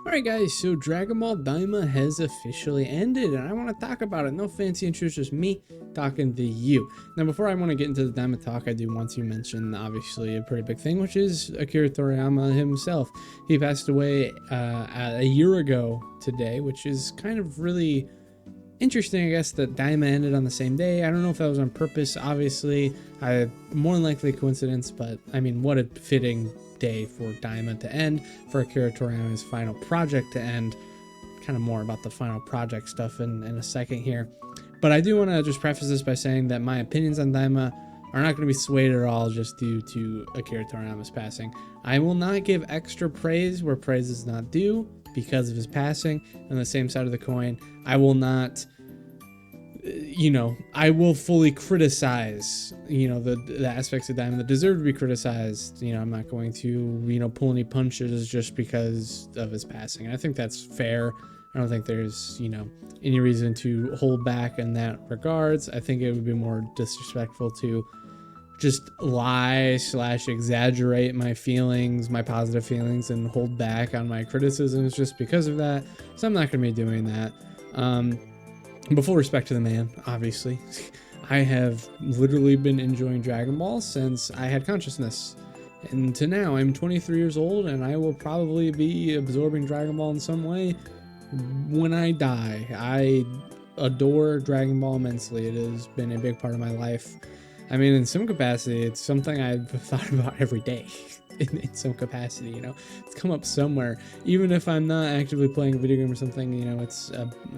Alright guys, so Dragon Ball Daima has officially ended and I want to talk about it. No fancy intros, just me talking to you. Now before I want to get into the Daima talk, I do want to mention obviously a pretty big thing, which is Akira Toriyama himself. He passed away a year ago today, which is kind of really interesting, I guess, that Daima ended on the same day. I don't know if that was on purpose, obviously. More than likely coincidence, but I mean, what a fitting day for Daima to end, for Akira Toriyama's final project to end. Kind of more about the final project stuff in a second here. But I do want to just preface this by saying that my opinions on Daima are not going to be swayed at all just due to Akira Toriyama's passing. I will not give extra praise where praise is not due because of his passing. On the same side of the coin, I will not, I will fully criticize, the aspects of Daima that deserve to be criticized. I'm not going to, pull any punches just because of his passing. And I think that's fair. I don't think there's, any reason to hold back in that regards. I think it would be more disrespectful to just lie / exaggerate my feelings, my positive feelings, and hold back on my criticisms just because of that. So I'm not going to be doing that. But full respect to the man, obviously. I have literally been enjoying Dragon Ball since I had consciousness. And to now, I'm 23 years old, and I will probably be absorbing Dragon Ball in some way when I die. I adore Dragon Ball immensely. It has been a big part of my life. I mean, in some capacity, it's something I've thought about every day. In some capacity, it's come up somewhere. Even if I'm not actively playing a video game or something, it's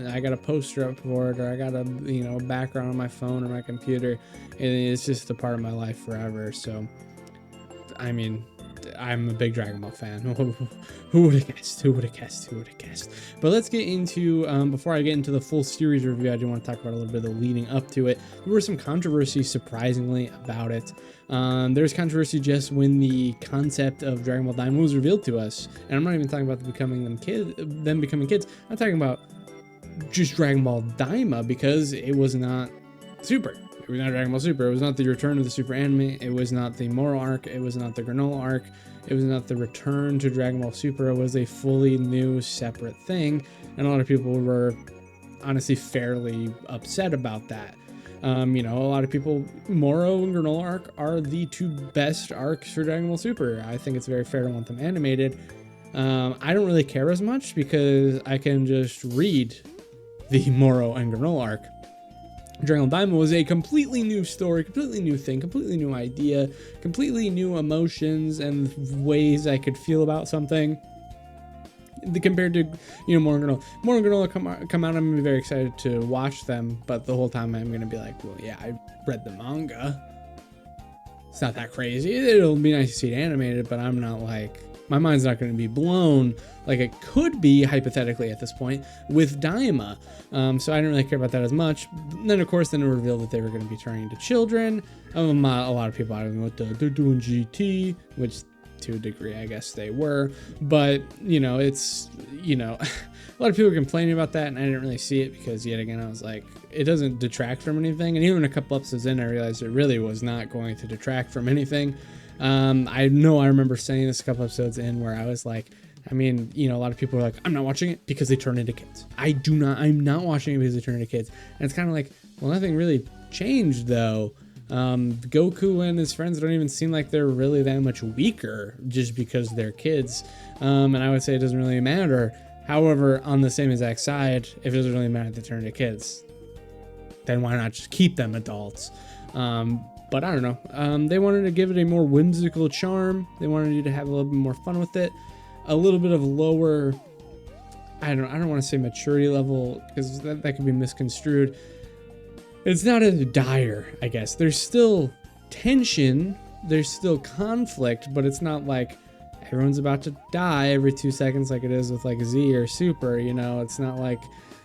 I got a poster up for it, or I got a background on my phone or my computer, and it's just a part of my life forever. So, I mean, I'm a big Dragon Ball fan. Who would have guessed? Who would have guessed? Who would have guessed? But let's get into, before I get into the full series review, I do want to talk about a little bit of the leading up to it. There was some controversy, surprisingly, about it. There's controversy just when the concept of Dragon Ball Daima was revealed to us. And I'm not even talking about them becoming kids. I'm talking about just Dragon Ball Daima, because it was not Super. It was not Dragon Ball Super. It was not the return of the Super anime. It was not the Moro arc. It was not the Granola arc. It was not the return to Dragon Ball Super. It was a fully new, separate thing. And a lot of people were honestly fairly upset about that. A lot of people, Moro and Granola arc are the two best arcs for Dragon Ball Super. I think it's very fair to want them animated. I don't really care as much because I can just read the Moro and Granola arc. Dragon Ball Daima was a completely new story, completely new thing, completely new idea, completely new emotions and ways I could feel about something. Compared to, Moro and Granola. Moro and Granola come out, I'm going to be very excited to watch them, but the whole time I'm going to be like, well, yeah, I read the manga. It's not that crazy. It'll be nice to see it animated, but I'm not like, my mind's not going to be blown like it could be hypothetically at this point with Daima. So I didn't really care about that as much. And then, of course, it revealed that they were going to be turning to children. A lot of people, I don't know what they're doing GT, which to a degree, I guess they were. But, it's, a lot of people are complaining about that, and I didn't really see it because, yet again, I was like, it doesn't detract from anything. And even a couple episodes in, I realized it really was not going to detract from anything. I know I remember saying this a couple episodes in where I was like, a lot of people are like, I'm not watching it because they turn into kids. I'm not watching it because they turn into kids. And it's kind of like, well, nothing really changed though. Goku and his friends don't even seem like they're really that much weaker just because they're kids. And I would say it doesn't really matter. However, on the same exact side, if it doesn't really matter if they turn into kids, then why not just keep them adults? But I don't know. They wanted to give it a more whimsical charm. They wanted you to have a little bit more fun with it. A little bit of lower, I don't want to say maturity level, because that could be misconstrued. It's not as dire, I guess. There's still tension. There's still conflict, but it's not like everyone's about to die every 2 seconds like it is with like Z or Super. It's not like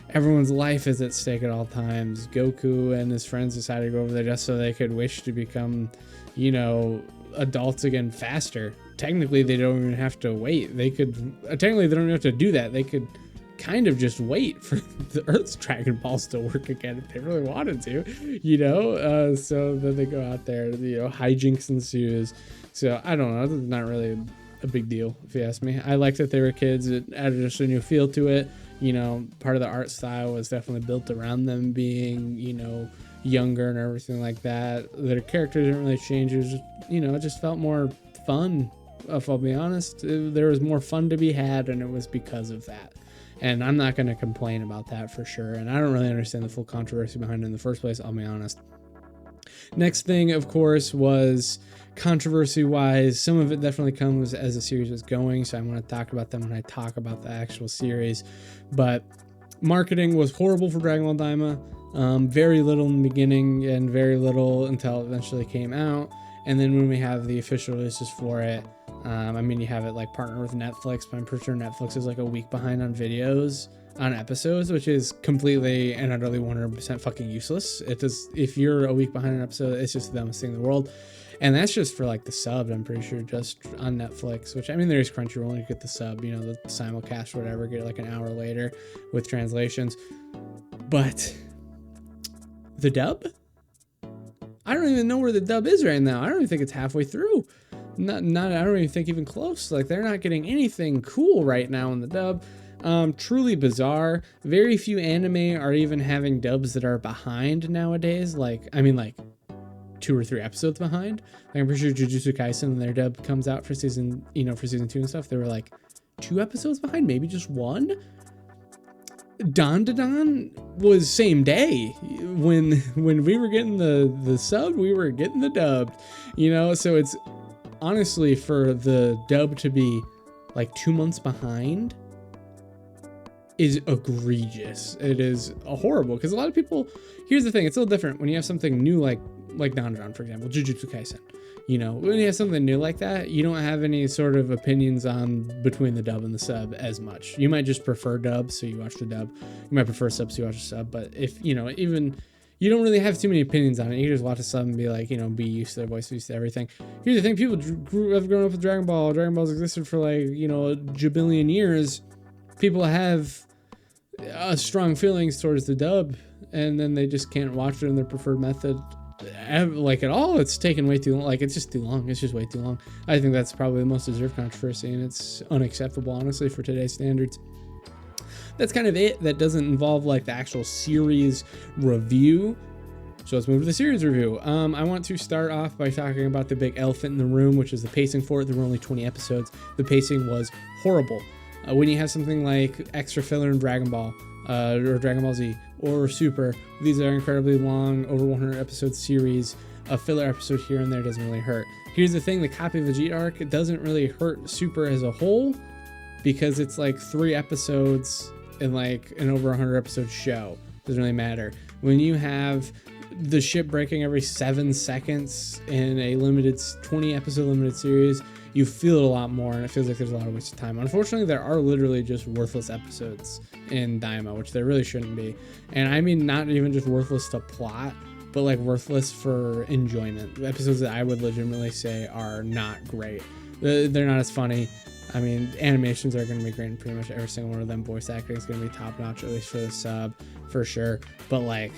everyone's life is at stake at all times. Goku and his friends decided to go over there just so they could wish to become, adults again faster. Technically, they don't even have to wait. Technically, they don't have to do that. They could kind of just wait for the Earth's Dragon Balls to work again if they really wanted to, so then they go out there, hijinks ensues. So I don't know. It's not really a big deal, if you ask me. I like that they were kids. It added just a new feel to it. You know, part of the art style was definitely built around them being, you know, younger and everything like that. Their characters didn't really change. It was just, you know, it just felt more fun, if I'll be honest. There was more fun to be had, and it was because of that. And I'm not going to complain about that for sure. And I don't really understand the full controversy behind it in the first place, I'll be honest. Next thing, of course, was controversy-wise. Some of it definitely comes as the series was going, so I want to talk about them when I talk about the actual series. But marketing was horrible for Dragon Ball Daima. Very little in the beginning and very little until it eventually came out. And then when we have the official releases for it, I mean, you have it like partnered with Netflix, but I'm pretty sure Netflix is like a week behind on videos, on episodes, which is completely and utterly 100% fucking useless. It does, if you're a week behind an episode, it's just the dumbest thing in the world. And that's just for like the sub, I'm pretty sure, just on Netflix, which I mean, there's Crunchyroll, and you get the sub, you know, the simulcast or whatever, get it like an hour later with translations. But the dub? I don't even know where the dub is right now. I don't even think it's halfway through. I don't even think even close. Like, they're not getting anything cool right now in the dub. Truly bizarre. Very few anime are even having dubs that are behind nowadays. Like, I mean, like 2 or 3 episodes behind. Like, I'm pretty sure Jujutsu Kaisen, when their dub comes out for season 2 and stuff, they were like 2 episodes behind, maybe just 1. Don was same day. When we were getting the sub, we were getting the dubbed, you know. So it's honestly, for the dub to be like 2 months behind is egregious. It is horrible, because a lot of people, here's the thing, it's a little different when you have something new like Don, for example, Jujutsu Kaisen. You know, when you have something new like that, you don't have any sort of opinions on between the dub and the sub as much. You might just prefer dub, so you watch the dub. You might prefer sub, so you watch the sub. But if, you know, even you don't really have too many opinions on it. You just watch the sub and be like, you know, be used to their voice, used to everything. Here's the thing, people have grown up with Dragon Ball. Dragon Ball's existed for like, you know, a jabillion years. People have strong feelings towards the dub, and then they just can't watch it in their preferred method. Like at all. It's taken way too long. Like, it's just too long. It's just way too long. I think that's probably the most deserved controversy, and it's unacceptable, honestly, for today's standards. That's kind of it. That doesn't involve like the actual series review. So let's move to the series review. I want to start off by talking about the big elephant in the room, which is the pacing for it. There were only 20 episodes. The pacing was horrible. When you have something like extra filler in Dragon Ball, or Dragon Ball Z, or Super, these are incredibly long, over 100 episode series. A filler episode here and there doesn't really hurt. Here's the thing, the Copy Vegeta arc, it doesn't really hurt Super as a whole, because it's like 3 episodes in like an over 100 episode show. Doesn't really matter. When you have the ship breaking every 7 seconds in a limited 20 episode limited series, you feel it a lot more, and it feels like there's a lot of wasted time. Unfortunately, there are literally just worthless episodes in Daima, which there really shouldn't be. And I mean, not even just worthless to plot, but like worthless for enjoyment. Episodes that I would legitimately say are not great. They're not as funny. I mean, animations are going to be great in pretty much every single one of them. Voice acting is going to be top notch, at least for the sub, for sure. But like,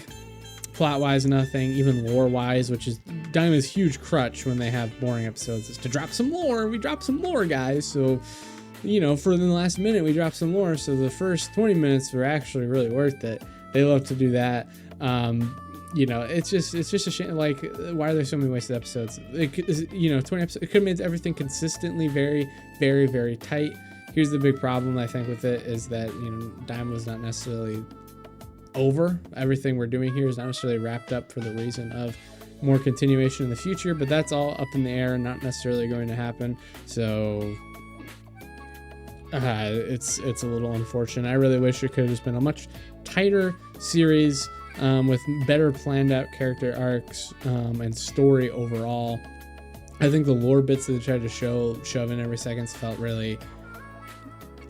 plot-wise, nothing. Even lore-wise, which is Daima's huge crutch when they have boring episodes, is to drop some lore. We drop some lore, guys. So, you know, for the last minute, we drop some lore. So the first 20 minutes were actually really worth it. They love to do that. You know, it's just a shame. Like, why are there so many wasted episodes? You know, 20 episodes. It could have made everything consistently very, very, very tight. Here's the big problem, I think, with it is that, you know, Daima was not necessarily over. Everything we're doing here is not necessarily wrapped up for the reason of more continuation in the future, but that's all up in the air and not necessarily going to happen. So it's a little unfortunate. I really wish it could have just been a much tighter series with better planned out character arcs and story overall. I think the lore bits that they tried to shove in every second felt really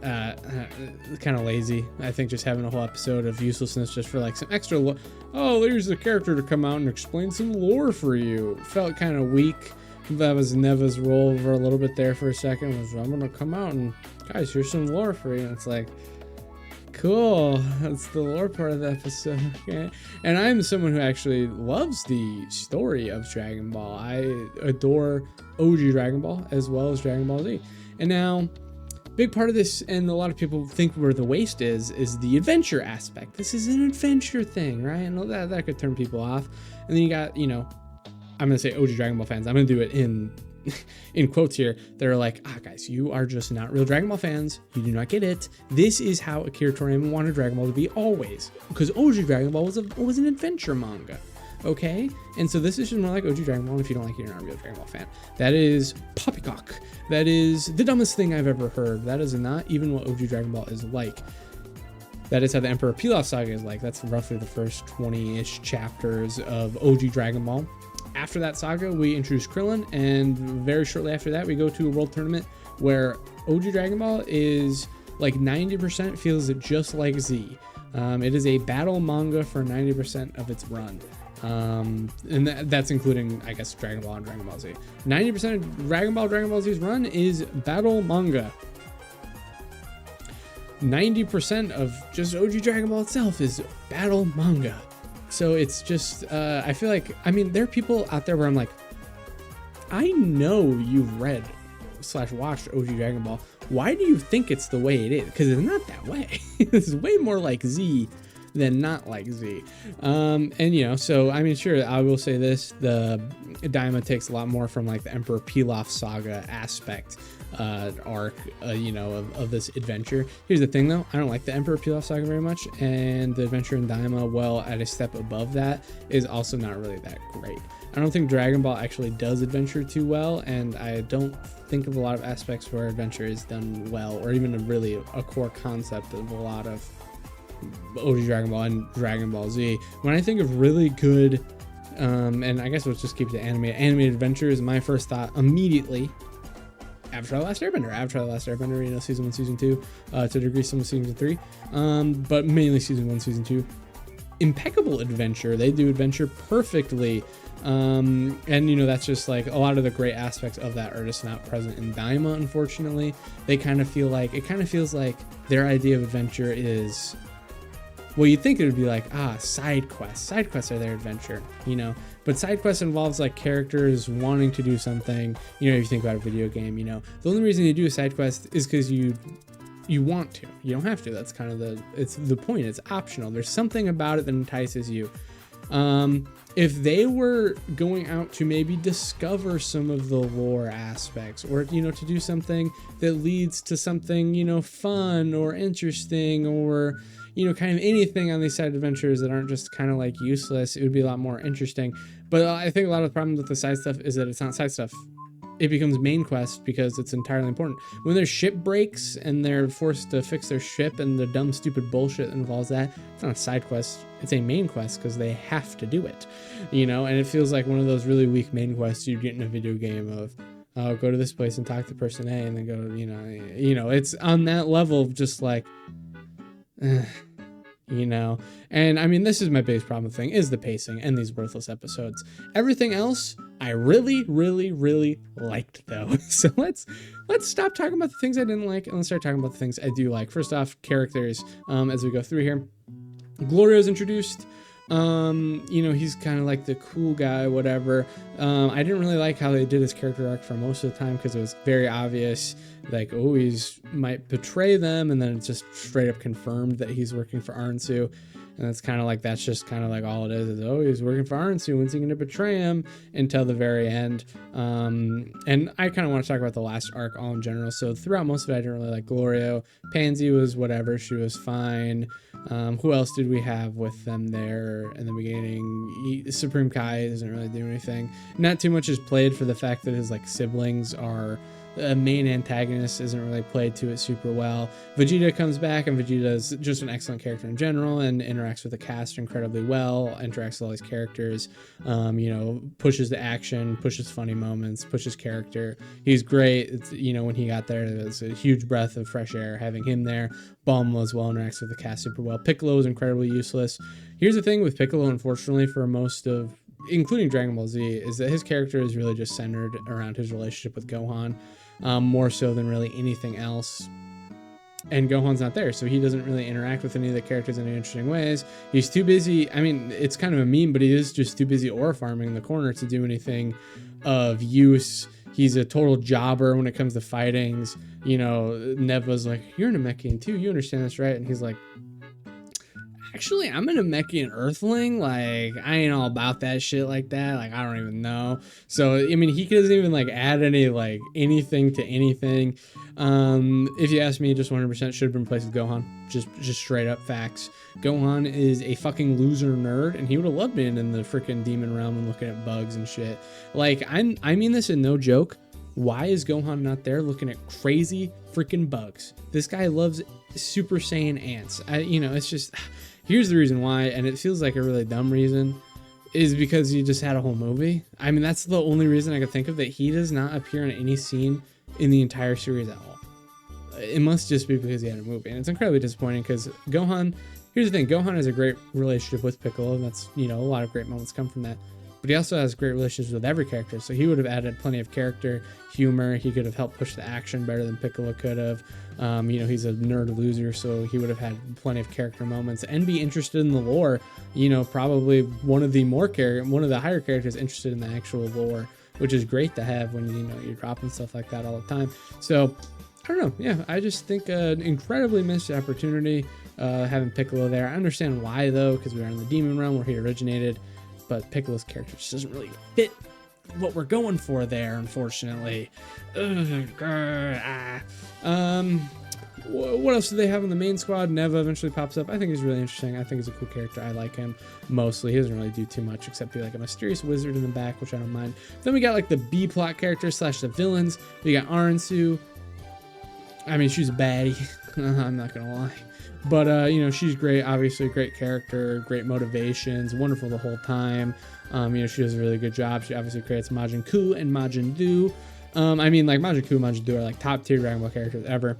kind of lazy. I think just having a whole episode of uselessness just for like some extra oh, there's a character to come out and explain some lore for you, felt kind of weak. That was Neva's role for a little bit there for a second, was I'm gonna come out and guys, here's some lore for you, and it's like, cool, that's the lore part of the episode. Okay. And I'm someone who actually loves the story of Dragon Ball. I adore OG Dragon Ball as well as Dragon Ball Z. And now, big part of this, and a lot of people think where the waste is the adventure aspect. This is an adventure thing, right? And that could turn people off. And then you got, you know, I'm gonna say OG Dragon Ball fans. I'm gonna do it in quotes here. They're like, guys, you are just not real Dragon Ball fans. You do not get it. This is how Akira Toriyama wanted Dragon Ball to be always, because OG Dragon Ball was an adventure manga. Okay, and so this is just more like OG Dragon Ball. If you don't like it, you're not a real Dragon Ball fan. That is poppycock. That is the dumbest thing I've ever heard. That is not even what OG Dragon Ball is like. That is how the Emperor Pilaf saga is like. That's roughly the first 20-ish chapters of OG Dragon Ball. After that saga, we introduce Krillin, and very shortly after that, we go to a world tournament where OG Dragon Ball is like 90% feels just like Z. It is a battle manga for 90% of its run. And that's including, I guess, Dragon Ball and Dragon Ball Z. 90% of Dragon Ball Z's run is battle manga. 90% of just OG Dragon Ball itself is battle manga. So it's just, I feel like, I mean, there are people out there where I'm like, I know you've read / watched OG Dragon Ball. Why do you think it's the way it is? Because it's not that way. It's way more like Z than not like Z. And you know, so I mean, sure, I will say this, the Daima takes a lot more from like the Emperor Pilaf saga aspect arc, you know, of this adventure. Here's the thing though, I don't like the Emperor Pilaf saga very much, and the adventure in Daima, well, at a step above that, is also not really that great. I don't think Dragon Ball actually does adventure too well, and I don't think of a lot of aspects where adventure is done well, or even a core concept of a lot of OG Dragon Ball and Dragon Ball Z. When I think of really good, and I guess let's just keep it to animated adventures, my first thought immediately, Avatar: The Last Airbender, you know, season 1, season 2, to a degree some of season 3, but mainly season 1, season 2. Impeccable adventure. They do adventure perfectly. And you know, that's just like a lot of the great aspects of that are just not present in Daima, unfortunately. It kind of feels like their idea of adventure is, well, you'd think it would be like, side quests. Side quests are their adventure, you know, but side quests involves like characters wanting to do something. You know, if you think about a video game, you know, the only reason you do a side quest is because you want to. You don't have to. That's kind of the point. It's optional. There's something about it that entices you. If they were going out to maybe discover some of the lore aspects, or, you know, to do something that leads to something, you know, fun or interesting, or, you know, kind of anything on these side adventures that aren't just kind of like useless, it would be a lot more interesting. But I think a lot of the problem with the side stuff is that it's not side stuff. It becomes main quest because it's entirely important. When their ship breaks and they're forced to fix their ship and the dumb, stupid bullshit that involves that, it's not a side quest. It's a main quest because they have to do it, you know? And it feels like one of those really weak main quests you get in a video game of, oh, go to this place and talk to person A, and then go, you know, it's on that level of just like, you know. And I mean, this is my biggest problem thing, is the pacing and these worthless episodes. Everything else I really, really, really liked though. So let's stop talking about the things I didn't like and let's start talking about the things I do like. First off, characters. As we go through here, Glorio's introduced. You know, he's kind of like the cool guy, whatever. I didn't really like how they did his character arc for most of the time, because it was very obvious, like, oh, he's might betray them, and then it's just straight up confirmed that he's working for Aransu. And it's kind of like, that's just kind of like all it is, oh, he's working for Aransu, when's he going to betray him, until the very end. And I kind of want to talk about the last arc all in general. So throughout most of it, I didn't really like Glorio. Pansy was whatever, she was fine. Who else did we have with them there in the beginning? Supreme Kai doesn't really do anything. Not too much is played for the fact that his like siblings are a main antagonist, isn't really played to it super well. Vegeta comes back, and Vegeta is just an excellent character in general and interacts with the cast incredibly well, interacts with all these characters, you know, pushes the action, pushes funny moments, pushes character. He's great. It's, you know, when he got there, it was a huge breath of fresh air having him there. Bulma as well interacts with the cast super well. Piccolo is incredibly useless. Here's the thing with Piccolo, unfortunately, for most of, including Dragon Ball Z, is that his character is really just centered around his relationship with Gohan. More so than really anything else. And Gohan's not there, so he doesn't really interact with any of the characters in any interesting ways. He's too busy. I mean, it's kind of a meme, but he is just too busy ore farming in the corner to do anything of use He's a total jobber when it comes to fightings. You know, Neva's like, you're a Namekian too, you understand this, right? And he's like, actually, I'm a Namekian Earthling. Like, I ain't all about that shit like that. Like, I don't even know. So, I mean, he doesn't even like add any like anything to anything. If you ask me, just 100% should have been replaced with Gohan. Just straight up facts. Gohan is a fucking loser nerd, and he would have loved being in the freaking demon realm and looking at bugs and shit. Like, I mean this in no joke. Why is Gohan not there looking at crazy freaking bugs? This guy loves Super Saiyan ants. You know, it's just, here's the reason why, and it feels like a really dumb reason, is because you just had a whole movie. I mean, that's the only reason I could think of, that he does not appear in any scene in the entire series at all. It must just be because he had a movie, and it's incredibly disappointing because Gohan, here's the thing, Gohan has a great relationship with Piccolo, and that's, you know, a lot of great moments come from that. But he also has great relationships with every character, so he would have added plenty of character, humor. He could have helped push the action better than Piccolo could have. You know, he's a nerd loser, so he would have had plenty of character moments and be interested in the lore. You know, probably one of the higher characters interested in the actual lore, which is great to have when, you know, you're dropping stuff like that all the time. So, I don't know. Yeah, I just think an incredibly missed opportunity having Piccolo there. I understand why, though, because we are in the Demon Realm where he originated. But Piccolo's character just doesn't really fit what we're going for there, unfortunately. What else do they have in the main squad? Neva eventually pops up. I think he's really interesting. I think he's a cool character. I like him mostly. He doesn't really do too much except be like a mysterious wizard in the back, which I don't mind. Then we got like the B-plot characters / the villains. We got Aransu. I mean, she's a baddie. I'm not gonna lie. But, you know, she's great, obviously, great character, great motivations, wonderful the whole time. You know, she does a really good job. She obviously creates Majin Ku and Majin Du. I mean, like, Majin Ku and Majin Du are, like, top-tier Dragon Ball characters ever.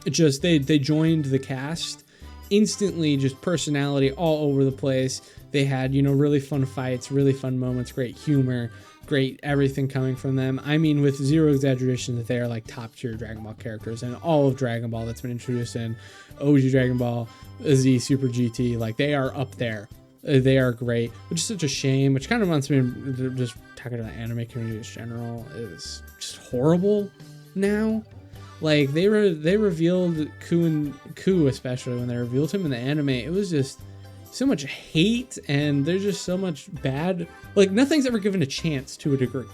It just, they joined the cast instantly, just personality all over the place. They had, you know, really fun fights, really fun moments, great humor, great everything coming from them. I mean, with zero exaggeration, that they are like top tier Dragon Ball characters, and all of Dragon Ball that's been introduced in OG Dragon Ball, Z, Super GT, like they are up there. They are great, which is such a shame, which kind of wants me to just talking to the anime community in general is just horrible now. Like they revealed Ku, especially when they revealed him in the anime, it was just so much hate, and there's just so much bad, like nothing's ever given a chance to a degree.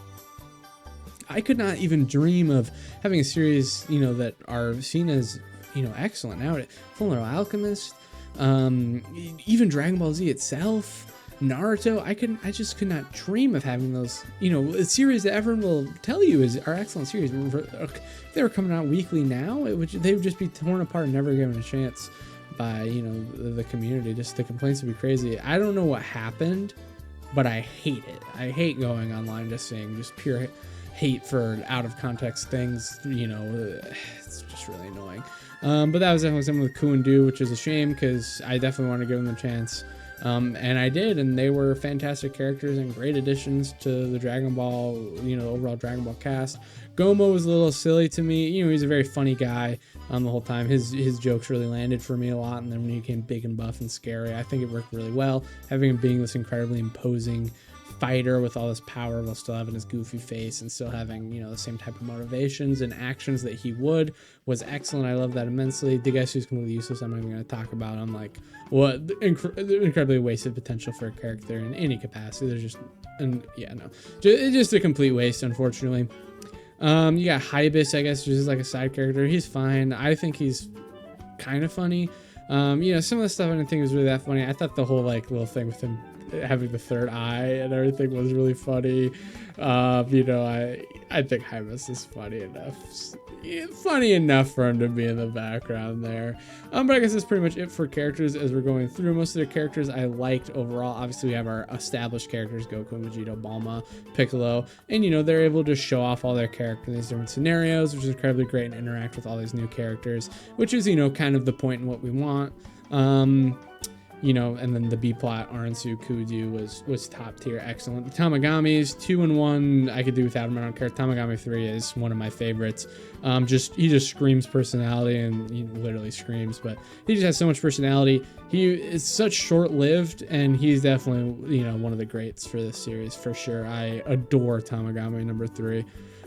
I could not even dream of having a series, you know, that are seen as, you know, excellent now. Fullmetal Alchemist, even Dragon Ball Z itself, Naruto. I just could not dream of having those, you know, a series that everyone will tell you are excellent series. If they were coming out weekly now, they would just be torn apart and never given a chance by, you know, the community. Just the complaints would be crazy. I don't know what happened, but I hate it. I hate going online just seeing just pure hate for out of context things. You know, it's just really annoying. But that was definitely something with Ku and Du, which is a shame because I definitely want to give them a chance. And I did, and they were fantastic characters and great additions to the Dragon Ball, you know, overall Dragon Ball cast. Gomo was a little silly to me. You know, he's a very funny guy the whole time. His jokes really landed for me a lot, and then when he became big and buff and scary, I think it worked really well. Having him being this incredibly imposing fighter with all this power while still having his goofy face and still having, you know, the same type of motivations and actions that he would was excellent. I love that immensely. Degasu's completely useless. I'm not even going to talk about him. Like, what incredibly wasted potential for a character in any capacity. There's just, and yeah, no, just a complete waste, unfortunately. You got Hybis, I guess, which is like a side character. He's fine. I think he's kind of funny. You know, some of the stuff I didn't think was really that funny. I thought the whole like little thing with him having the third eye and everything was really funny. You know, I think Hybis is funny enough for him to be in the background there. But I guess that's pretty much it for characters as we're going through. Most of the characters I liked overall. Obviously, we have our established characters, Goku, Vegeta, Bulma, Piccolo, and you know, they're able to show off all their characters in these different scenarios, which is incredibly great, and interact with all these new characters, which is, you know, kind of the point and what we want. You know, and then the B plot, Aransu Kudu was top tier, excellent. The Tamagamis, 2 and 1, I could do without him. I don't care. Tamagami 3 is one of my favorites. He just screams personality, and he literally screams, but he just has so much personality. He is such short-lived, and he's definitely, you know, one of the greats for this series for sure. I adore Tamagami number 3.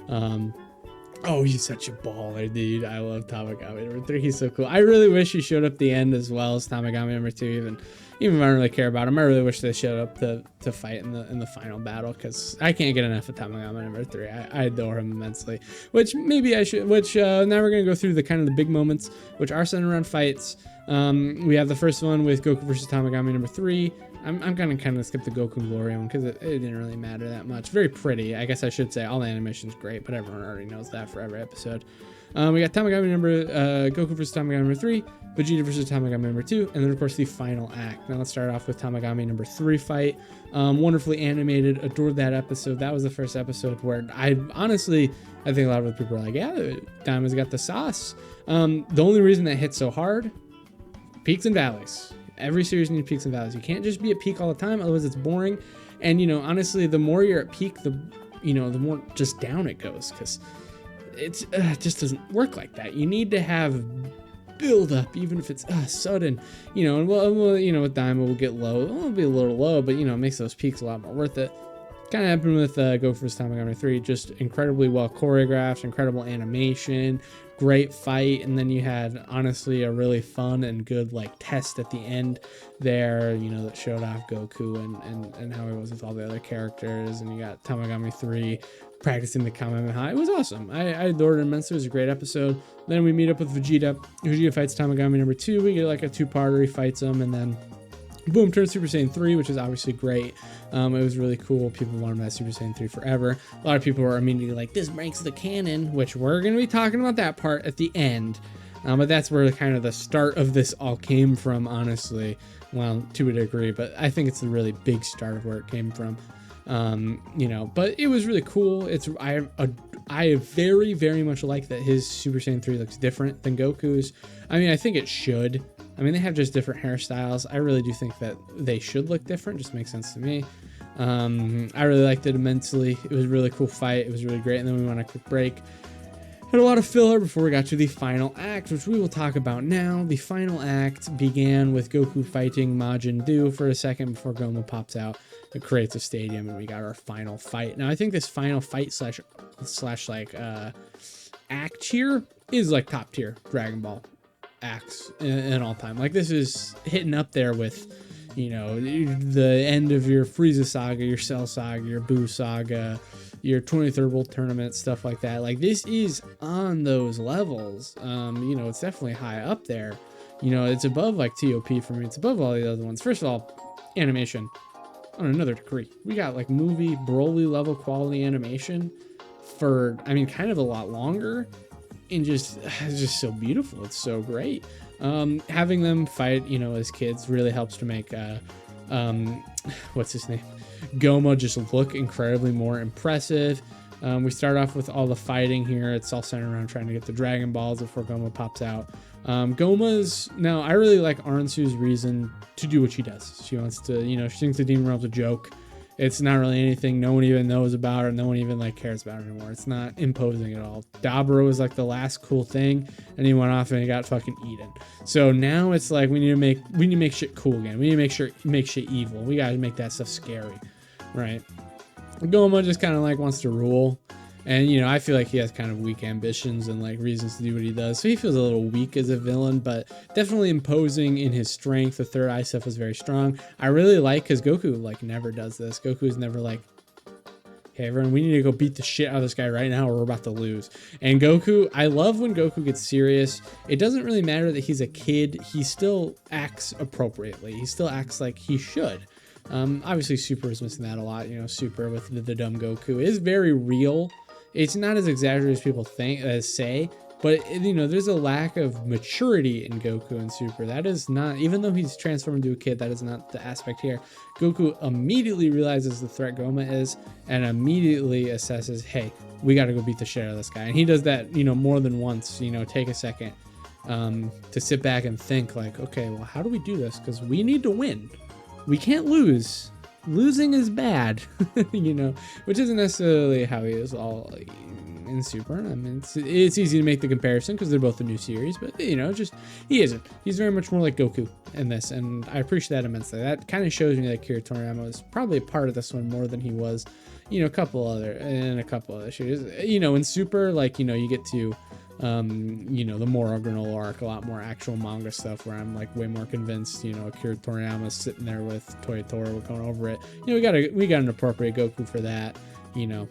Oh, he's such a baller, dude. I love Tamagami number 3. He's so cool. I really wish he showed up the end as well as Tamagami number 2. Even if I don't really care about him, I really wish they showed up to fight in the final battle, because I can't get enough of Tamagami number 3. I adore him immensely. Which maybe I should. Now we're gonna go through the kind of the big moments, which are centered around fights. We have the first one with Goku versus Tamagami number 3. I'm gonna kind of skip the Goku Glory one because it didn't really matter that much. Very pretty, I guess I should say. All the animation's great, but everyone already knows that for every episode. We got Goku versus Tamagami number 3, Vegeta versus Tamagami number 2, and then of course the final act. Now let's start off with Tamagami number 3 fight. Wonderfully animated, adored that episode. That was the first episode where I think a lot of the people were like, yeah, Daima's got the sauce. The only reason that hit so hard, peaks and valleys. Every series needs peaks and valleys. You can't just be at peak all the time, otherwise it's boring. And honestly, the more you're at peak, the more just down it goes, because it just doesn't work like that. You need to have build up, even if it's sudden. And with Daima we'll get low. It'll be a little low, but it makes those peaks a lot more worth it. Kind of happened with Goku vs Tamagami 3. Just incredibly well choreographed, incredible animation, great fight, and then you had honestly a really fun and good test at the end there, that showed off Goku and how he was with all the other characters, and you got Tamagami 3 practicing the Kamehameha. It was awesome. I adored it immensely. It was a great episode. Then we meet up with Vegeta. Vegeta fights Tamagami number 2. We get a 2-parter. He fights him, and then boom, turns Super Saiyan 3, which is obviously great. It was really cool. People wanted that Super Saiyan 3 forever. A lot of people were immediately like, this breaks the canon, which we're going to be talking about that part at the end. But that's where kind of the start of this all came from, honestly. Well, to a degree, but I think it's the really big start of where it came from. But it was really cool. I very, very much like that his Super Saiyan 3 looks different than Goku's. I think it should. They have just different hairstyles. I really do think that they should look different. Just makes sense to me. I really liked it immensely. It was a really cool fight. It was really great. And then we went on a quick break. Had a lot of filler before we got to the final act, which we will talk about now. The final act began with Goku fighting Majin Buu for a second before Goma pops out. It creates a stadium, and we got our final fight. Now, I think this final fight slash act here is top tier Dragon Ball acts in all time. This is hitting up there with, the end of your Frieza saga, your Cell saga, your Buu saga, your 23rd World Tournament, stuff like that. This is on those levels. It's definitely high up there. It's above TOP for me. It's above all the other ones. First of all, animation on another degree. We got movie Broly level quality animation for, kind of a lot longer. And it's just so beautiful. It's so great. Having them fight, as kids really helps to make, what's his name? Goma just look incredibly more impressive. We start off with all the fighting here. It's all centered around trying to get the Dragon Balls before Goma pops out. Now I really like Aransu's reason to do what she does. She wants to, she thinks the Demon Realm's a joke. It's not really anything no one even knows about, or no one even cares about it anymore. It's not imposing at all. Dabura was the last cool thing, and he went off and he got fucking eaten. So now it's we need to make shit cool again. We need to make shit evil. We gotta make that stuff scary, right? Goma just kind of wants to rule. And, I feel he has kind of weak ambitions and reasons to do what he does. So he feels a little weak as a villain, but definitely imposing in his strength. The third eye stuff was very strong. I really like, because Goku never does this. Goku's never hey everyone, we need to go beat the shit out of this guy right now or we're about to lose. And Goku, I love when Goku gets serious. It doesn't really matter that he's a kid. He still acts appropriately. He still acts like he should. Obviously Super is missing that a lot. Super with the dumb Goku is very real. It's not as exaggerated as people say, but there's a lack of maturity in Goku and Super. That is not, even though he's transformed into a kid, that is not the aspect here. Goku immediately realizes the threat Goma is, and immediately assesses, hey, we got to go beat the shit out of this guy. And he does that, more than once. Take a second to sit back and think okay, well, how do we do this? Because we need to win. We can't lose. Losing is bad, which isn't necessarily how he is all in Super. It's easy to make the comparison because they're both a new series, but he isn't. He's very much more like Goku in this, and I appreciate that immensely. That kind of shows me that Akira Toriyama was probably a part of this one more than he was, you know, a couple other shooters. You know, in Super, like, you know, you get to you know, the more organal arc, a lot more actual manga stuff where I'm like way more convinced, you know, Akira Toriyama's sitting there with Toyotora going over it. You know, we got an appropriate Goku for that, you know.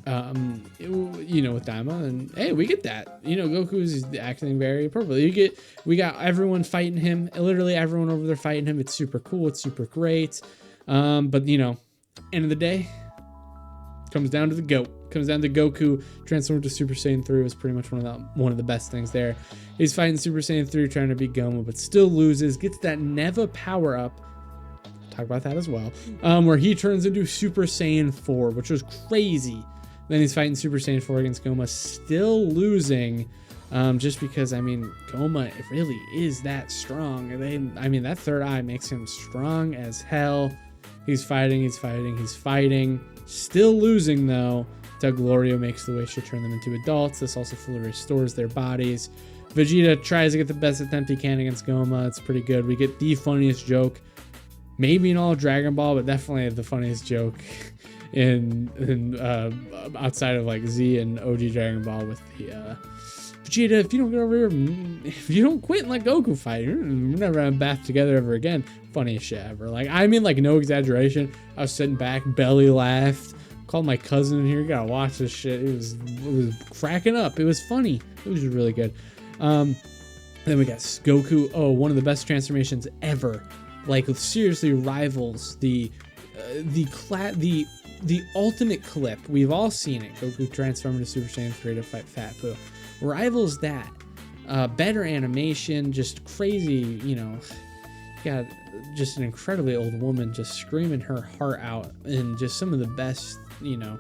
You know, with Daima, and hey, we get that. You know, Goku's acting very appropriately. We got everyone fighting him, literally everyone over there fighting him. It's super cool. It's super great. But you know, end of the day, comes down to the GOAT. Comes down to Goku transformed to Super Saiyan 3 was pretty much one of the best things there. He's fighting Super Saiyan 3 trying to beat Goma, but still loses. Gets that Neva power up. Talk about that as well. Where he turns into Super Saiyan 4, which was crazy. Then he's fighting Super Saiyan 4 against Goma, still losing. Just because, I mean, Goma really is that strong. I mean, that third eye makes him strong as hell. He's fighting. Still losing, though. Until Glorio makes the wish to turn them into adults. This also fully restores their bodies. Vegeta tries to get the best attempt he can against Goma. It's pretty good. We get the funniest joke, maybe in all of Dragon Ball, but definitely the funniest joke in outside of like Z and OG Dragon Ball with the Vegeta, if you don't get over here, if you don't quit and let Goku fight, we're never having a bath together ever again. Funniest shit ever. Like, I mean, like, no exaggeration. I was sitting back, belly laughed, called my cousin in here. You gotta watch this shit. It was cracking up. It was funny. It was really good. Then we got Goku. Oh, one of the best transformations ever. Like, seriously rivals the ultimate clip. We've all seen it. Goku transforming to Super Saiyan 3 to fight Fat Poo. Rivals that. Better animation, just crazy, you know. Got just an incredibly old woman just screaming her heart out, and just some of the best, you know,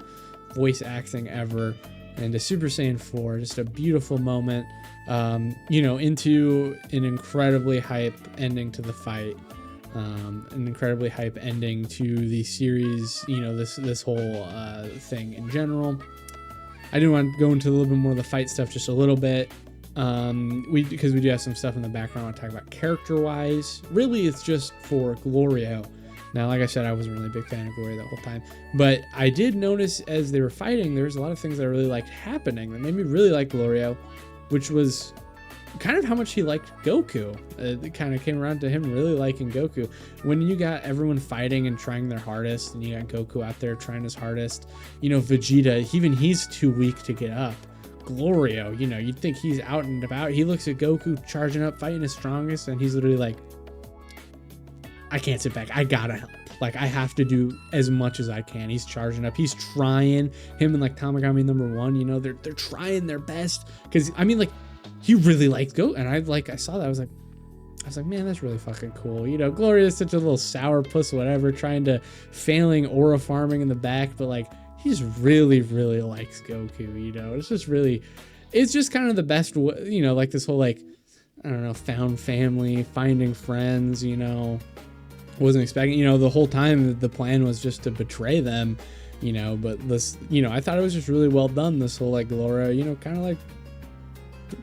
voice acting ever. And to Super Saiyan 4, just a beautiful moment, you know, into an incredibly hype ending to the fight. An incredibly hype ending to the series, you know, this whole thing in general. I do want to go into a little bit more of the fight stuff just a little bit, because we do have some stuff in the background I want to talk about character-wise. Really, it's just for Glorio. Now, like I said, I wasn't really a big fan of Glorio that whole time, but I did notice as they were fighting, there was a lot of things that I really liked happening that made me really like Glorio, which was kind of how much he liked Goku. It kind of came around to him really liking Goku. When you got everyone fighting and trying their hardest, and you got Goku out there trying his hardest, you know, Vegeta, even he's too weak to get up. Glorio, you know, you'd think he's out and about. He looks at Goku charging up, fighting his strongest, and he's literally like, I can't sit back. I gotta help. Like, I have to do as much as I can. He's charging up. He's trying. Him and like Tamagami #1, you know, they're trying their best. Because, I mean, like, he really likes Goku, and I saw that. I was like, man, that's really fucking cool. You know, Gloria is such a little sourpuss, whatever, failing aura farming in the back, but like, he just really, really likes Goku. You know, it's just kind of the best. You know, like this whole like, I don't know, found family, finding friends. You know, wasn't expecting. You know, the whole time the plan was just to betray them. You know, but this, you know, I thought it was just really well done. This whole like Gloria, you know, kind of like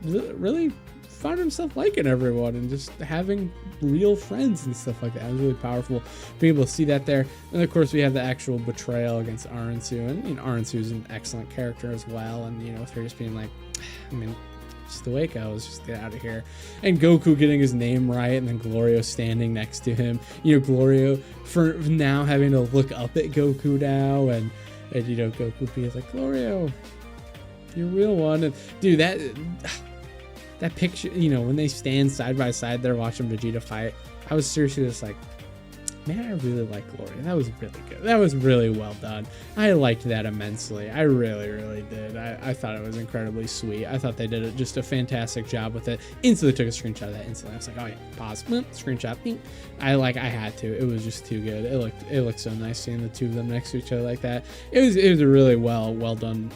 really found himself liking everyone and just having real friends and stuff like that. It was really powerful being able to see that there. And of course we have the actual betrayal against Aransu, and you know, Aransu is an excellent character as well, and you know, with her just being like, I mean, just the way it goes, just get out of here. And Goku getting his name right, and then Glorio standing next to him, you know, Glorio for now having to look up at Goku now, and you know, Goku being like, Glorio, you're a real one. And dude, that picture, you know, when they stand side by side there watching Vegeta fight, I was seriously just like, man, I really like Gloria. That was really good. That was really well done. I liked that immensely. I really, really did. I thought it was incredibly sweet. I thought they did just a fantastic job with it. Instantly took a screenshot of that instantly. I was like, oh yeah, pause, screenshot. I had to. It was just too good. It looked so nice seeing the two of them next to each other like that. It was a really well done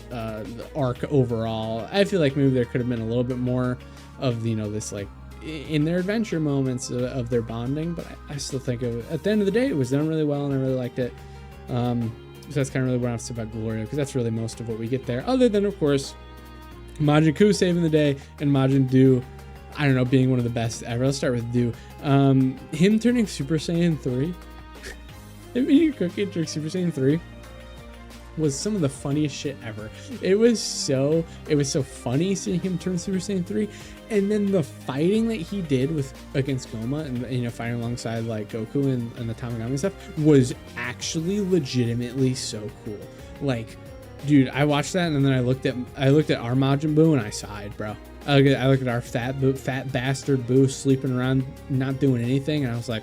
arc overall. I feel like maybe there could have been a little bit more of, you know, this like in their adventure moments of their bonding, but I still think at the end of the day it was done really well, and I really liked it. So that's kind of really what I have to say about Gloria, because that's really most of what we get there, other than of course Majin Buu saving the day and Majin Buu, I don't know, being one of the best ever. Let's start with Buu. Him turning Super Saiyan 3. Him eating a cookie and turning Super Saiyan 3. was some of the funniest shit ever. It was so funny seeing him turn Super Saiyan 3, and then the fighting that he did against Goma, and you know, fighting alongside like Goku and the Tamagami stuff, was actually legitimately so cool. Like, dude, I watched that, and then I looked at our Majin Buu and I sighed, bro. I looked at our fat bastard Buu sleeping around, not doing anything, and I was like,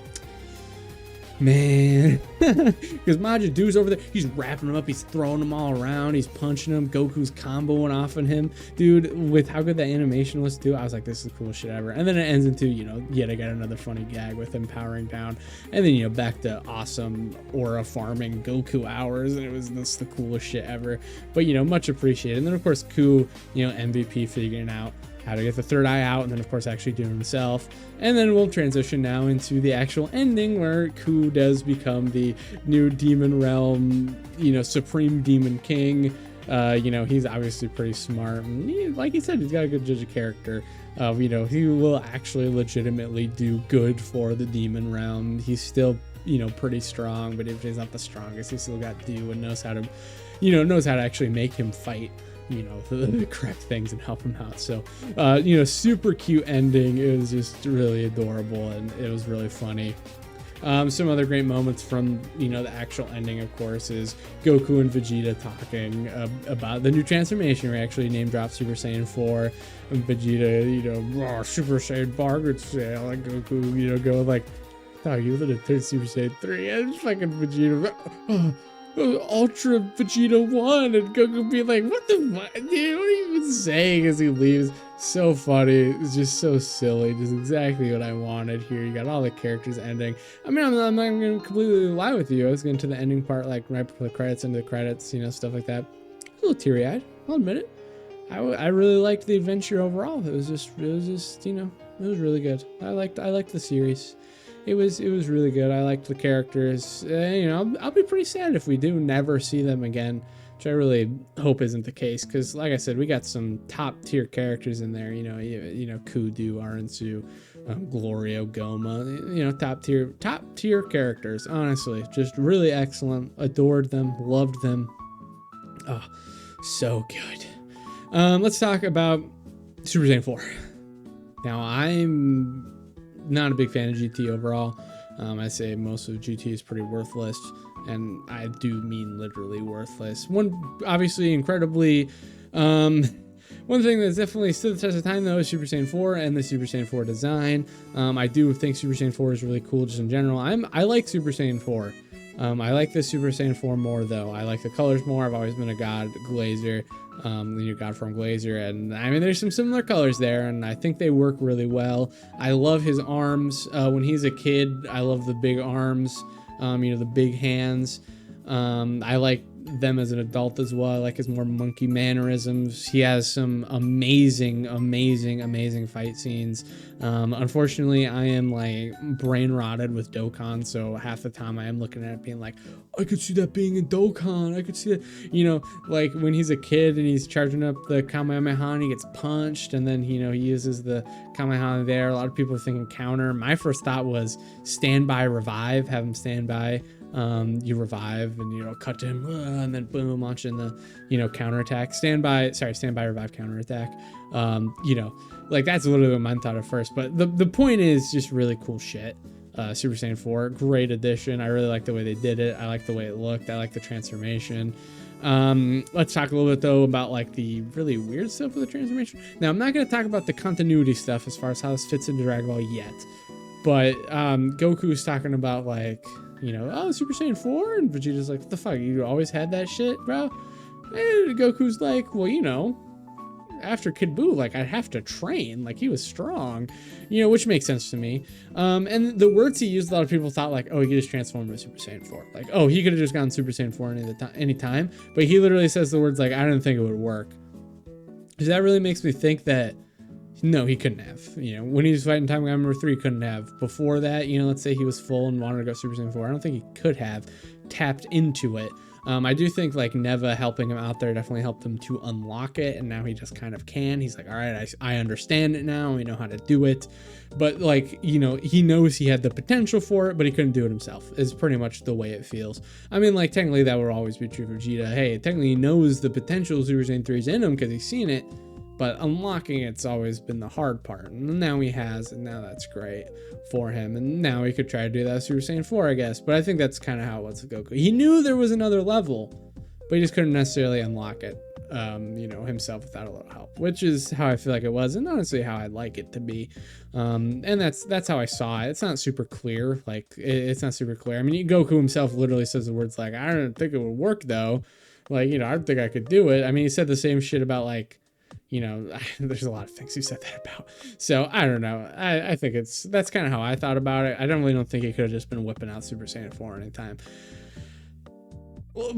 man, because Majin Buu's over there, he's wrapping him up, he's throwing them all around, he's punching him, Goku's comboing off on him, dude. With how good that animation was too, I was like, this is the coolest shit ever. And then it ends into, you know, yet I got another funny gag with him powering down, and then, you know, back to awesome aura farming Goku hours, and it was just the coolest shit ever. But, you know, much appreciated. And then of course Ku, you know, MVP, figuring out how to get the third eye out, and then of course actually doing himself. And then we'll transition now into the actual ending, where Ku does become the new Demon Realm, you know, Supreme Demon King. You know, he's obviously pretty smart, and like he said, he's got a good judge of character. You know, he will actually legitimately do good for the Demon Realm. He's still, you know, pretty strong, but if he's not the strongest, he's still got Do and knows how to, you know, knows how to actually make him fight, you know, the correct things and help him out. So, you know, super cute ending. It was just really adorable, and it was really funny. Some other great moments from, you know, the actual ending, of course, is Goku and Vegeta talking about the new transformation. We actually name drop Super Saiyan 4, and Vegeta, you know, Super Saiyan bargain sale, and Goku, you know, go like, oh, you literally turned Super Saiyan 3, and fucking Vegeta, Ultra Vegeta 1, and Goku be like, what the fuck, dude, what are you even saying as he leaves? So funny. It's just so silly. Just exactly what I wanted here. You got all the characters ending. I mean, I'm not going to completely lie with you. I was getting to the ending part, like right before the credits, into the credits, you know, stuff like that. A little teary-eyed, I'll admit it. I really liked the adventure overall. It was just, you know, it was really good. I liked the series. It was really good. I liked the characters. You know, I'll be pretty sad if we do never see them again, which I really hope isn't the case, because like I said, we got some top tier characters in there. You know, Kudu, Aransu, Glorio, Goma. You know, top tier characters. Honestly, just really excellent. Adored them, loved them. Oh, so good. Let's talk about Super Saiyan 4. Now, I'm not a big fan of GT overall. I say most of GT is pretty worthless, and I do mean literally worthless. One, obviously, incredibly, one thing that's definitely stood the test of time, though, is Super Saiyan 4 and the Super Saiyan 4 design. I do think Super Saiyan 4 is really cool just in general. I like Super Saiyan 4. I like the Super Saiyan 4 more, though. I like the colors more. I've always been a God Glazer, God from Glazer, and I mean, there's some similar colors there, and I think they work really well. I love his arms. When he's a kid, I love the big arms, you know, the big hands. I like them as an adult as well. I like his more monkey mannerisms. He has some amazing fight scenes. Unfortunately, I am like brain rotted with Dokkan, so half the time I am looking at it being like, I could see that being in Dokkan. I could see that, you know, like when he's a kid and he's charging up the Kamehameha and he gets punched, and then, you know, he uses the Kamehameha there. A lot of people are thinking counter. My first thought was stand by, revive, have him stand by. You revive and, you know, cut to him, and then boom, launch in the, you know, counterattack. Stand by, revive, counterattack. You know, like that's literally what mine thought at first. But the point is just really cool shit. Super Saiyan 4, great addition. I really like the way they did it. I like the way it looked. I like the transformation. Let's talk a little bit though about like the really weird stuff with the transformation. Now, I'm not going to talk about the continuity stuff as far as how this fits into Dragon Ball yet. But Goku's talking about like, you know, oh, Super Saiyan 4? And Vegeta's like, what the fuck? You always had that shit, bro? And Goku's like, well, you know, after Kid Buu, like, I'd have to train. Like, he was strong, you know, which makes sense to me. And the words he used, a lot of people thought, like, oh, he could just transform into Super Saiyan 4. Like, oh, he could have just gotten Super Saiyan 4 any time. But he literally says the words, like, I didn't think it would work. So that really makes me think that, no, he couldn't have. You know, when he was fighting Time number 3, he couldn't have. Before that, you know, let's say he was full and wanted to go Super Saiyan 4. I don't think he could have tapped into it. I do think like Neva helping him out there definitely helped him to unlock it, and now he just kind of can. He's like, all right, I understand it now. We know how to do it. But like, you know, he knows he had the potential for it, but he couldn't do it himself, is pretty much the way it feels. I mean, like, technically that would always be true for Vegeta. Hey, technically he knows the potential Super Saiyan 3 is in him because he's seen it, but unlocking it's always been the hard part. And now he has, and now that's great for him. And now he could try to do that with Super Saiyan 4, I guess. But I think that's kind of how it was with Goku. He knew there was another level, but he just couldn't necessarily unlock it, you know, himself without a little help, which is how I feel like it was, and honestly how I'd like it to be. And that's how I saw it. It's not super clear. Like, it's not super clear. I mean, Goku himself literally says the words like, I don't think it would work though. Like, you know, I don't think I could do it. I mean, he said the same shit about, like, you know, there's a lot of things he said that about. So I don't know. I think that's kind of how I thought about it. I don't think he could have just been whipping out Super Saiyan 4 anytime. Well,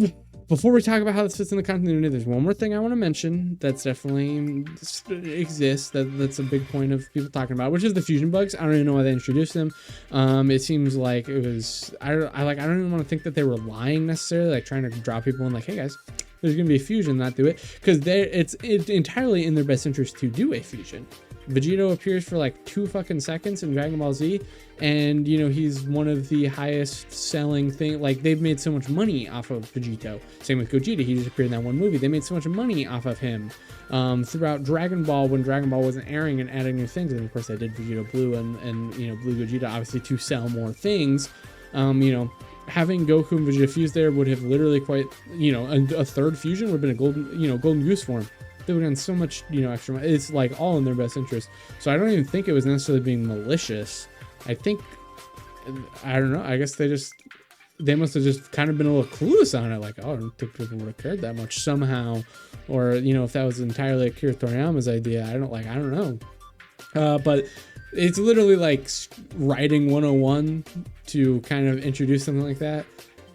before we talk about how this fits in the continuity, there's one more thing I want to mention that's definitely exists. That's a big point of people talking about, which is the fusion bugs. I don't even know why they introduced them. It seems like it was, I don't even want to think that they were lying necessarily, like trying to draw people in like, hey guys, there's going to be a fusion, not do it. Because it's entirely in their best interest to do a fusion. Vegito appears for like 2 fucking seconds in Dragon Ball Z, and you know, he's one of the highest selling thing. Like, they've made so much money off of Vegito. Same with Gogeta, he just appeared in that one movie. They made so much money off of him throughout Dragon Ball, when Dragon Ball wasn't airing and adding new things. And of course they did Vegito Blue and you know, Blue Gogeta, obviously to sell more things. You know, having Goku and Vegeta fused there would have literally quite, you know, a third fusion would have been a golden goose form. They would have done so much, you know, extra money. It's like all in their best interest. So I don't even think it was necessarily being malicious. I think, I don't know, I guess they must have just kind of been a little clueless on it. Like, oh, I don't think people would have cared that much somehow. Or, you know, if that was entirely Akira Toriyama's idea, I don't know. But it's literally like writing 101 to kind of introduce something like that.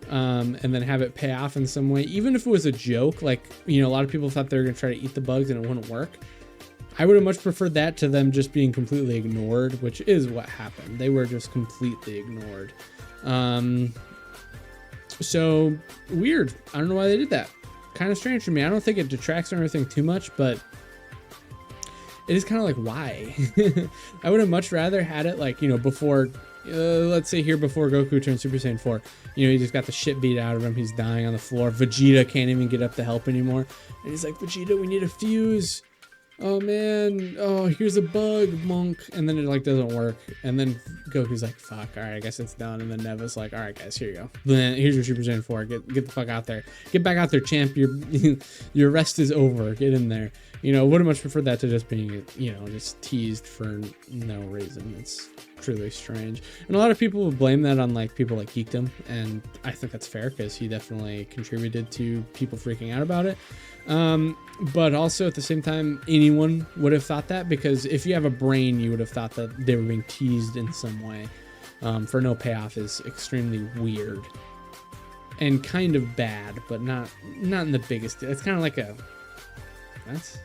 And then have it pay off in some way, even if it was a joke. Like, you know, a lot of people thought they were going to try to eat the bugs and it wouldn't work. I would have much preferred that to them just being completely ignored, which is what happened. They were just completely ignored. So weird. I don't know why they did that. Kind of strange for me. I don't think it detracts or anything too much, but it is kind of like, why? I would have much rather had it like, you know, before, let's say here before Goku turned Super Saiyan 4, you know, he just got the shit beat out of him. He's dying on the floor. Vegeta can't even get up to help anymore. And he's like, Vegeta, we need a fuse. Oh man, oh, here's a bug, monk. And then it like doesn't work. And then Goku's like, fuck, all right, I guess it's done. And then Neva's like, all right, guys, here you go. Then here's your Super Saiyan 4. Get the fuck out there. Get back out there, champ. Your rest is over. Get in there. You know, would have much preferred that to just being, you know, just teased for no reason. It's truly strange. And a lot of people would blame that on like people like Geekdom. And I think that's fair because he definitely contributed to people freaking out about it. But also at the same time, anyone would have thought that, because if you have a brain, you would have thought that they were being teased in some way. For no payoff is extremely weird and kind of bad, but not in the biggest. It's kind of like a, that's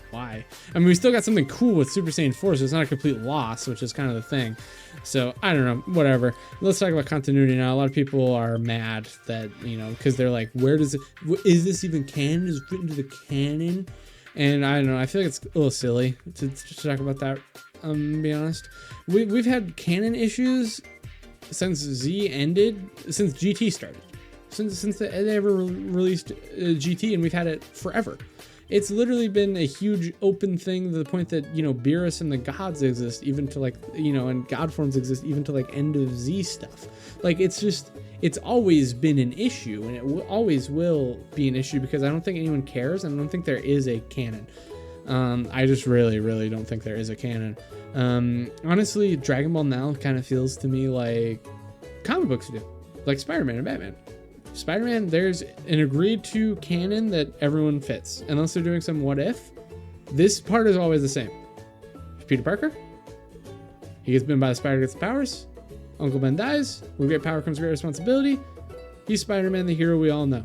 why? I mean, we still got something cool with Super Saiyan 4, so it's not a complete loss, which is kind of the thing. So I don't know, whatever. Let's talk about continuity now. A lot of people are mad that, you know, because they're like, where does it, is this even canon? Is it fit into the canon? And I don't know, I feel like it's a little silly to talk about that, to be honest. We've had canon issues since Z ended, since GT started. Since they ever released GT, and we've had it forever. It's literally been a huge open thing to the point that, you know, Beerus and the gods exist even to like, you know, and god forms exist even to like end of Z stuff. Like, it's just, it's always been an issue, and it always will be an issue, because I don't think anyone cares, and I don't think there is a canon. I just really don't think there is a canon. Honestly, Dragon Ball now kind of feels to me like comic books do, like Spider-Man and Batman. Spider-Man, there's an agreed to canon that everyone fits, unless they're doing some what if. This part is always the same. Peter Parker, he gets bitten by the spider, gets the powers. Uncle Ben dies. With great power comes great responsibility. He's Spider-Man, the hero we all know.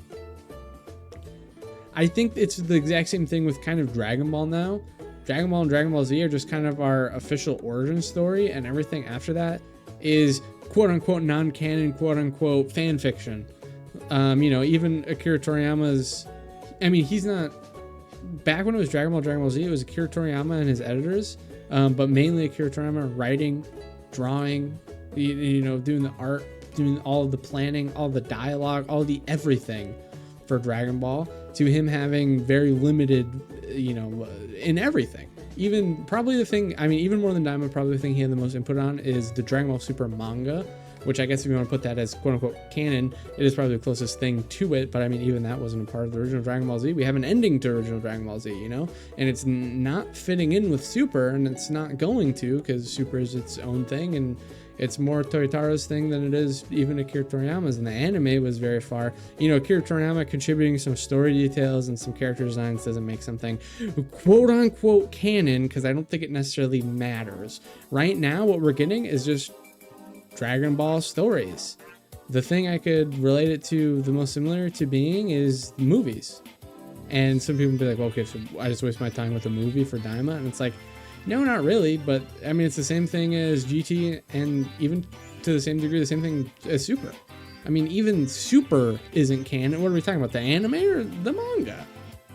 I think it's the exact same thing with kind of Dragon Ball now. Dragon Ball and Dragon Ball Z are just kind of our official origin story, and everything after that is quote-unquote non-canon, quote-unquote fan fiction. You know, even Akira Toriyama's, I mean, he's not, back when it was Dragon Ball Z, it was Akira Toriyama and his editors, but mainly Akira Toriyama writing, drawing, you know, doing the art, doing all of the planning, all the dialogue, all the everything for Dragon Ball, to him having very limited, you know, in everything. Even probably the thing, I mean, even more than Daima, probably the thing he had the most input on is the Dragon Ball Super manga, which I guess if you want to put that as quote unquote canon, it is probably the closest thing to it. But I mean, even that wasn't a part of the original Dragon Ball Z. We have an ending to original Dragon Ball Z, you know, and it's not fitting in with Super, and it's not going to, because Super is its own thing, and it's more Toyotaro's thing than it is even Akira Toriyama's. And the anime was very far, you know, Akira Toriyama contributing some story details and some character designs doesn't make something quote unquote canon, because I don't think it necessarily matters. Right now, what we're getting is just Dragon Ball stories. The thing I could relate it to the most similar to being is movies. And some people would be like, well, okay, so I just waste my time with a movie for Daima? And it's like, no, not really. But I mean, it's the same thing as GT, and even to the same degree, the same thing as Super. I mean, even Super isn't canon. What are we talking about? The anime or the manga?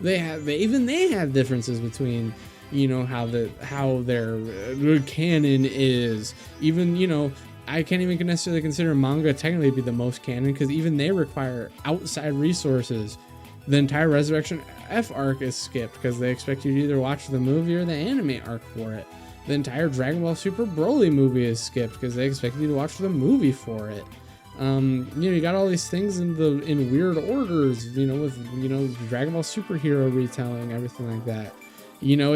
They have differences between, you know, how their canon is. Even, you know, I can't even necessarily consider manga technically to be the most canon, because even they require outside resources. The entire Resurrection F arc is skipped because they expect you to either watch the movie or the anime arc for it. The entire Dragon Ball Super Broly movie is skipped because they expect you to watch the movie for it. You know, you got all these things in weird orders, you know, with, you know, Dragon Ball superhero retelling, everything like that. You know,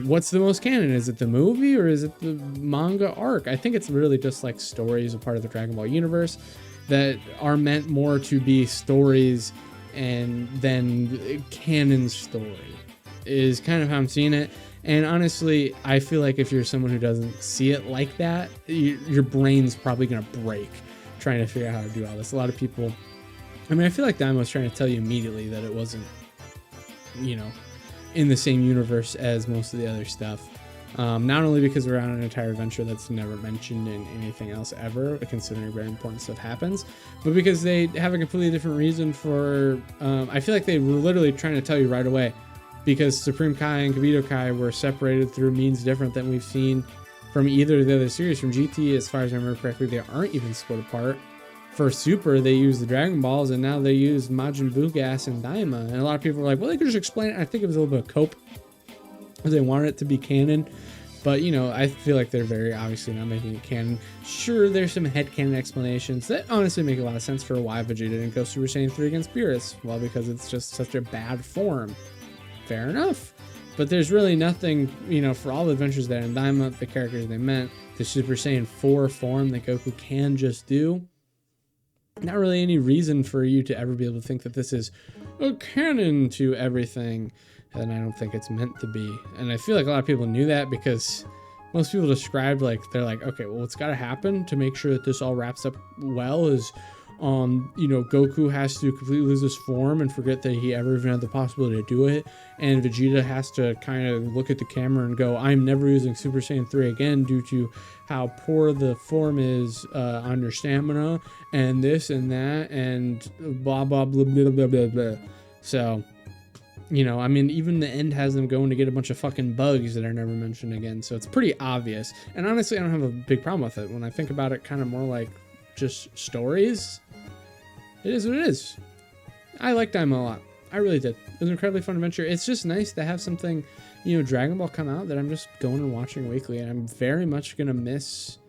what's the most canon? Is it the movie or is it the manga arc? I think it's really just like stories, a part of the Dragon Ball universe that are meant more to be stories, and then canon story is kind of how I'm seeing it. And honestly, I feel like if you're someone who doesn't see it like that, your brain's probably gonna break trying to figure out how to do all this. A lot of people, I mean, I feel like Daima was trying to tell you immediately that it wasn't, you know, in the same universe as most of the other stuff. Not only because we're on an entire adventure that's never mentioned in anything else ever, considering very important stuff happens, but because they have a completely different reason for, I feel like they were literally trying to tell you right away, because Supreme Kai and Kabuto Kai were separated through means different than we've seen from either of the other series. From GT, as far as I remember correctly, they aren't even split apart. For Super, they use the Dragon Balls, and now they use Majin Buu Gas and Daima. And a lot of people were like, well, they could just explain it. I think it was a little bit of cope, because they wanted it to be canon. But, you know, I feel like they're very obviously not making it canon. Sure, there's some headcanon explanations that honestly make a lot of sense for why Vegeta didn't go Super Saiyan 3 against Beerus. Well, because it's just such a bad form. Fair enough. But there's really nothing, you know, for all the adventures there in Daima, the characters they meant, the Super Saiyan 4 form that Goku can just do. Not really any reason for you to ever be able to think that this is a canon to everything. And I don't think it's meant to be. And I feel like a lot of people knew that, because most people described, like, they're like, okay, well, what's got to happen to make sure that this all wraps up well is, you know, Goku has to completely lose his form and forget that he ever even had the possibility to do it. And Vegeta has to kind of look at the camera and go, I'm never using Super Saiyan 3 again due to how poor the form is on your stamina and this and that and blah, blah, blah, blah, blah, blah, blah. So, you know, I mean, even the end has them going to get a bunch of fucking bugs that are never mentioned again. So it's pretty obvious. And honestly, I don't have a big problem with it. When I think about it kind of more like just stories, it is what it is. I liked Daima a lot. I really did. It was an incredibly fun adventure. It's just nice to have something, you know, Dragon Ball come out that I'm just going and watching weekly. And I'm very much going to miss,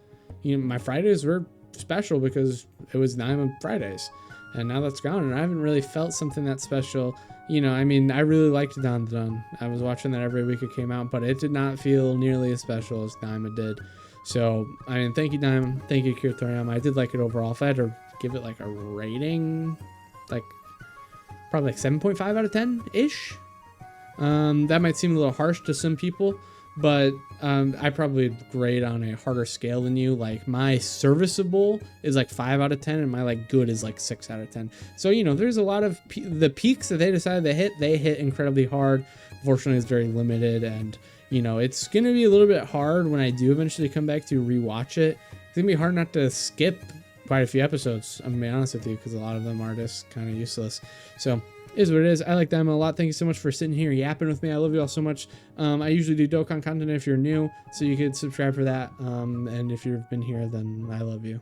you know, my Fridays were special because it was Daima Fridays. And now that's gone. And I haven't really felt something that special. You know, I mean, I really liked Don Don. I was watching that every week it came out, but it did not feel nearly as special as Daima did. So, I mean, thank you, Daima. Thank you, Akira Toriyama. I did like it overall. If I had to give it like a rating, like probably like 7.5 out of 10-ish. That might seem a little harsh to some people, but I probably grade on a harder scale than you. Like my serviceable is like 5 out of 10 and my like good is like 6 out of 10. So, you know, there's a lot of the peaks that they decided to hit, they hit incredibly hard. Fortunately, it's very limited, and you know, it's gonna be a little bit hard when I do eventually come back to rewatch it. It's gonna be hard not to skip quite a few episodes. I'm gonna be honest with you, because a lot of them are just kind of useless. So is what it is. I like Daima a lot. Thank you so much for sitting here yapping with me. I love you all so much. I usually do Dokkan content if you're new, so you could subscribe for that. And if you've been here, then I love you.